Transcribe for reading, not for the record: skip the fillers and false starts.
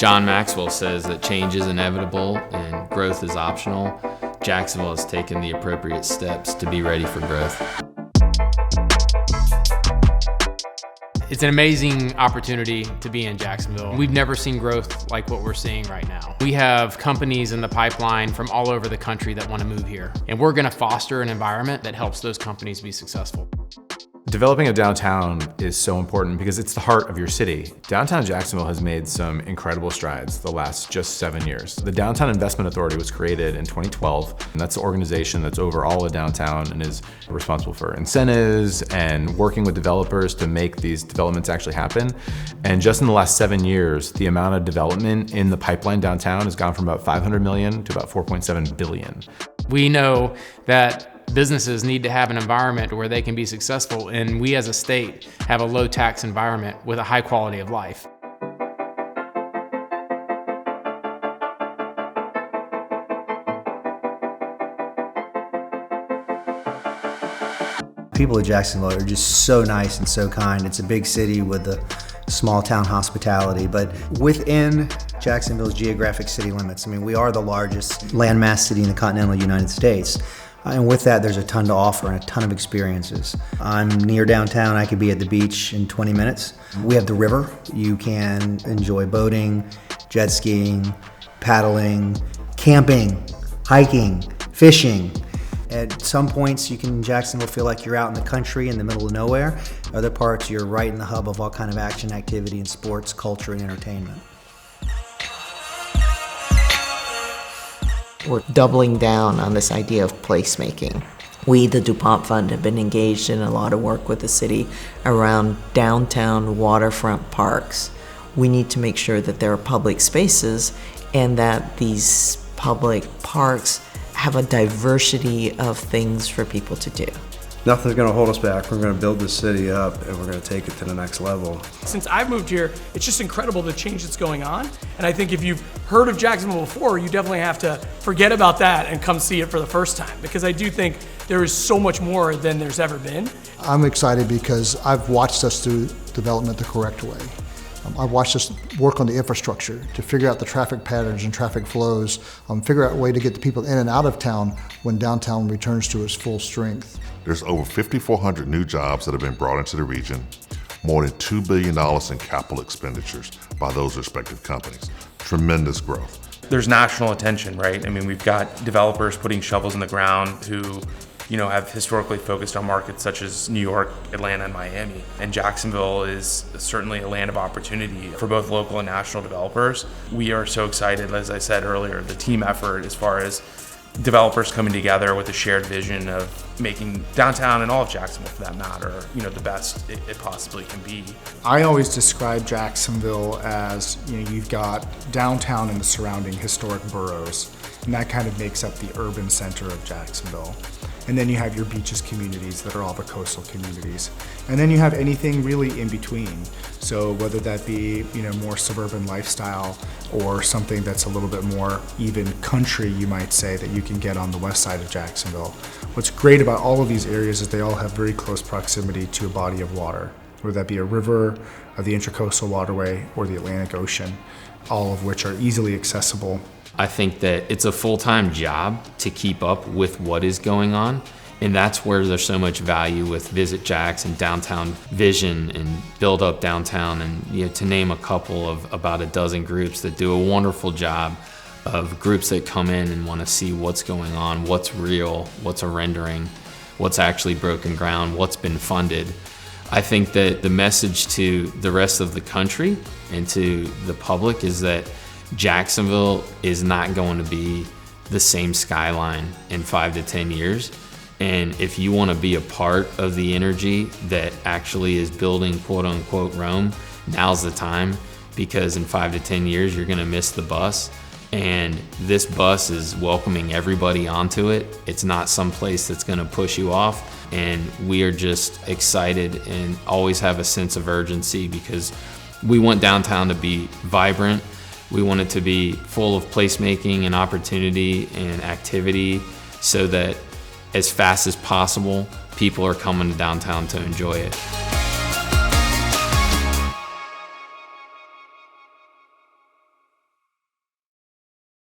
John Maxwell says that change is inevitable and growth is optional. Jacksonville has taken the appropriate steps to be ready for growth. It's an amazing opportunity to be in Jacksonville. We've never seen growth like what we're seeing right now. We have companies in the pipeline from all over the country that want to move here, and we're going to foster an environment that helps those companies be successful. Developing a downtown is so important because it's the heart of your city. Downtown Jacksonville has made some incredible strides the last just 7 years. The Downtown Investment Authority was created in 2012, and that's the organization that's over all of downtown and is responsible for incentives and working with developers to make these developments actually happen. And just in the last 7 years, the amount of development in the pipeline downtown has gone from about 500 million to about 4.7 billion. We know that businesses need to have an environment where they can be successful, and we as a state have a low tax environment with a high quality of life. People of Jacksonville are just so nice and so kind. It's a big city with a small town hospitality, but within Jacksonville's geographic city limits, I mean, we are the largest landmass city in the continental United States. And with that, there's a ton to offer and a ton of experiences. I'm near downtown. I could be at the beach in 20 minutes. We have the river. You can enjoy boating, jet skiing, paddling, camping, hiking, fishing. At some points, you can in Jacksonville feel like you're out in the country in the middle of nowhere. Other parts, you're right in the hub of all kind of action, activity, and sports, culture, and entertainment. We're doubling down on this idea of placemaking. We, the DuPont Fund, have been engaged in a lot of work with the city around downtown waterfront parks. We need to make sure that there are public spaces and that these public parks have a diversity of things for people to do. Nothing's going to hold us back. We're going to build this city up and we're going to take it to the next level. Since I've moved here, it's just incredible the change that's going on. And I think if you've heard of Jacksonville before, you definitely have to forget about that and come see it for the first time, because I do think there is so much more than there's ever been. I'm excited because I've watched us do development the correct way. I've watched us work on the infrastructure to figure out the traffic patterns and traffic flows, figure out a way to get the people in and out of town when downtown returns to its full strength. There's over 5,400 new jobs that have been brought into the region, more than $2 billion in capital expenditures by those respective companies. Tremendous growth. There's national attention, right? I mean, we've got developers putting shovels in the ground who have historically focused on markets such as New York, Atlanta, and Miami. And Jacksonville is certainly a land of opportunity for both local and national developers. We are so excited, as I said earlier, the team effort as far as developers coming together with a shared vision of making downtown and all of Jacksonville, for that matter, the best it possibly can be. I always describe Jacksonville as, you've got downtown and the surrounding historic boroughs, and that kind of makes up the urban center of Jacksonville. And then you have your beaches communities that are all the coastal communities. And then you have anything really in between. So whether that be, more suburban lifestyle or something that's a little bit more even country, you might say, that you can get on the west side of Jacksonville. What's great about all of these areas is they all have very close proximity to a body of water, whether that be a river, or the Intracoastal Waterway, or the Atlantic Ocean, all of which are easily accessible. I think that it's a full-time job to keep up with what is going on, and that's where there's so much value with Visit Jacks and Downtown Vision and Build Up Downtown, and to name a couple of about a dozen groups that do a wonderful job of groups that come in and want to see what's going on, what's real, what's a rendering, what's actually broken ground, what's been funded. I think that the message to the rest of the country and to the public is that Jacksonville is not going to be the same skyline in 5 to 10 years. And if you want to be a part of the energy that actually is building quote unquote Rome, now's the time, because in 5 to 10 years, you're going to miss the bus. And this bus is welcoming everybody onto it. It's not some place that's going to push you off. And we are just excited and always have a sense of urgency because we want downtown to be vibrant. We want it to be full of placemaking and opportunity and activity so that as fast as possible, people are coming to downtown to enjoy it.